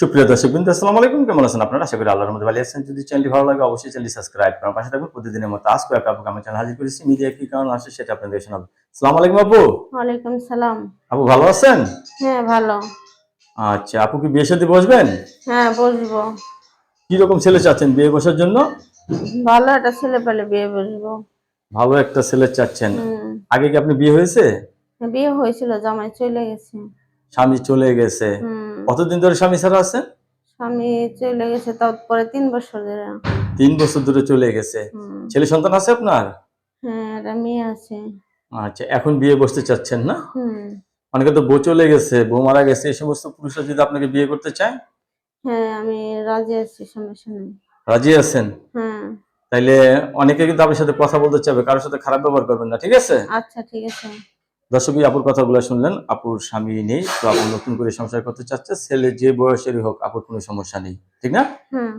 সুপ্রিয় দর্শকবৃন্দ, আসসালামু আলাইকুম। কেমন আছেন আপনারা? আশা করি আল্লাহর রহমতে ভালো আছেন। যদি চ্যানেলটি ভালো লাগে অবশ্যই চ্যানেলটি সাবস্ক্রাইব করার পাশে থাকবেন। প্রতিদিনের মতো আজকে একটা আপুকে আমার চ্যানেল হাজির করেছি। মিডিয়া কি কারণ আসে সেটা আপনাদের শোনাবো। আসসালামু আলাইকুম আপু। ওয়ালাইকুম সালাম। আপু ভালো আছেন? হ্যাঁ, ভালো। আচ্ছা, আপু কি বিয়ে শাদী বসবেন? হ্যাঁ, বসবো। কি রকম ছেলে চাচ্ছেন বিয়ে বসার জন্য? ভালো একটা ছেলে পেলে বিয়ে বসবো। ভালো একটা ছেলে চাচ্ছেন। হুম। আগে কি আপনি বিয়ে হয়েছে? বিয়ে হয়েছিল, জামাই চলে গেছে। স্বামী চলে গেছে। হুম। কতদিন ধরে স্বামী ছাড়া আছেন? স্বামী চলে গেছে তারপরে 3 বছর ধরে। 3 বছর ধরে চলে গেছে। হুম। ছেলে সন্তান আছে আপনার? হ্যাঁ, একটা মেয়ে আছে। আচ্ছা, এখন বিয়ে বসতে চাচ্ছেন না? হুম। অনেকে তো বউ চলে গেছে, বউ মারা গেছে, এই সমস্ত পুরুষরা যদি আপনাকে বিয়ে করতে চায়? হ্যাঁ, আমি রাজি আছি, সমস্যা নেই। রাজি আছেন? হ্যাঁ। তাইলে অনেকে কিন্তু আপনার সাথে কথা বলতে চাইবে, কারোর সাথে খারাপ ব্যবহার করবেন না, ঠিক আছে? আচ্ছা, ঠিক আছে। দর্শকই আপুর কথাগুলো শুনলেন। আপুর স্বামী নেই, তো আপু নতুন করে সংসার করতে চাচ্ছে। ছেলে যে বয়সেরই হোক, আপুর কোনো সমস্যা নেই, ঠিক না? হ্যাঁ।